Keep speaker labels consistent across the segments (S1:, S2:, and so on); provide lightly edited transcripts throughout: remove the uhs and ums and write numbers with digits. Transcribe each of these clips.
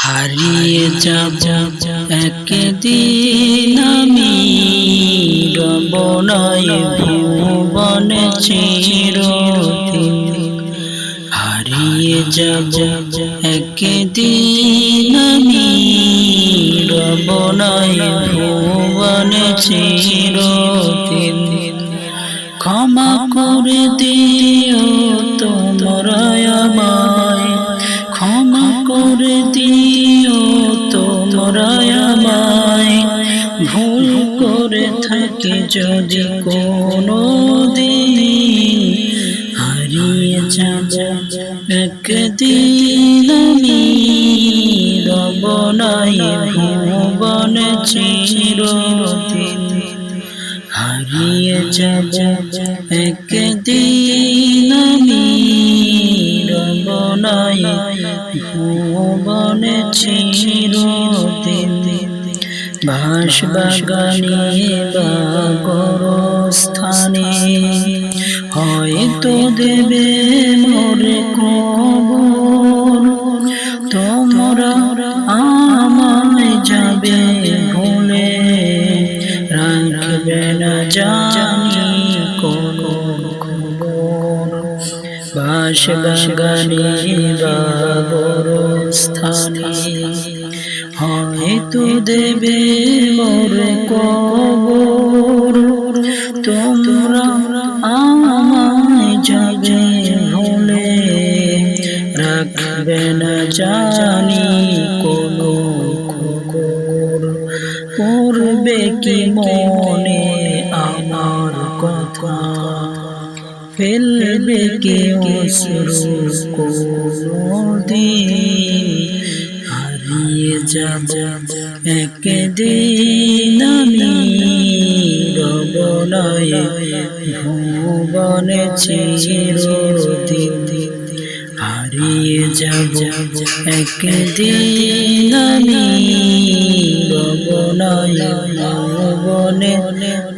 S1: হারিয়ে যাব একদিন আমি, রব নাই ভুবনে চিরদিন। হারিয়ে যাব একদিন আমি, রব নাই ভুবনে চিরদিন। ক্ষমা করে দিও তোমরা আমায়, ক্ষমা করে দিও তোমরা আমায়। ভুল করে থাকি যদি কোনো দিন, হারিয়ে যাব একদিন আমি, রব নাই ভুবনে চিরদিন। হারিয়ে যাব একদিন আমি, রব নাই ভুবনে চিরদিন। বাঁশবাগানে বা গোরস্থানে হয়তো দেবে মোরে কবর। তোমরা আমায় যাবে ভুলে, রাখবে না জানি কোনো খবর। বাঁশবাগানে বা গোরস্থানে হয়তো দেবে মোরে কবর। তোমরা আমায় যাবে ভুলে, রাখবে না জানি কোনো খবর। পড়বে কি মনে আমার কথা, ফেলবে কি অশ্রু কোনদিন। হারিয়ে যাব একদিন আমি, রব নাই ভুবনে চিরদিন। হারিয়ে যাব একদিন আমি, রব নাই ভুবনে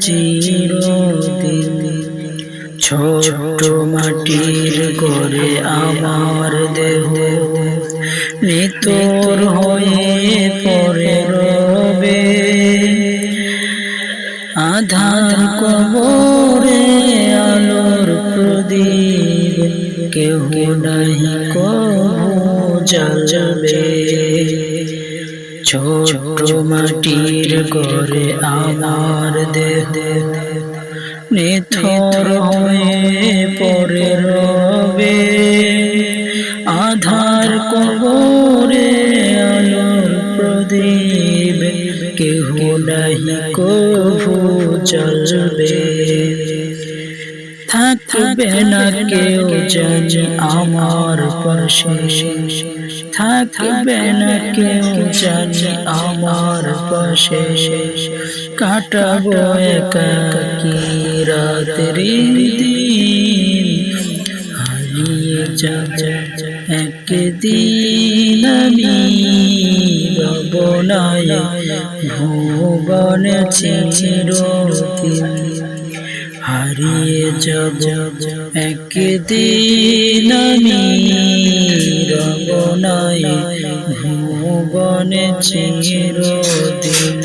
S1: চিরদিন। ছোট মাটির ঘরে আমার দেহ নিতর হয়ে পড়ে রবে। আধার কবরে আলোর প্রদীপ কেহ নাহি কভু জ্বালবে। ছোট মাটির ঘরে আমার দেহ নিথর হয়ে পড়ে রবে। আধার কবরে আলোর প্রদীপ কেহ নাহি কভু জ্বলবে। থাকবে না কেউ জানি আমার পাশে, থাকবে না কেউ জানি আমার পাশে। কাটাবো একাকী রাত্রি দিন, হারিয়ে যাব একদিন আমি, রব নাই ভুবনে চিরদিন। হারিয়ে যাব একদিন আমি, রব নাই ভুবনে চিরদিন।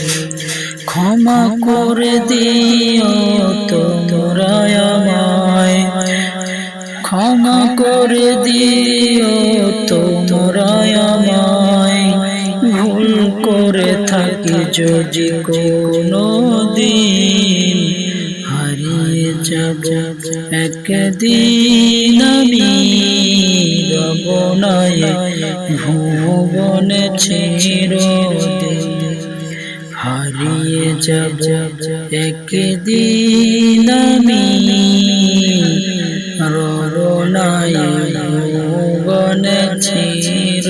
S1: ক্ষমা করে দিও তোমরা আমায়, ক্ষমা করে দিও তোমরা আমায়। ভুল করে থাকি যদি কোনো দিন, হারিয়ে যাব একদিন আমি, রব নাই ভুবনে চিরদিন। হারিয়ে যাব একদিন আমি, রব নাই ভুবনে চিরদিন।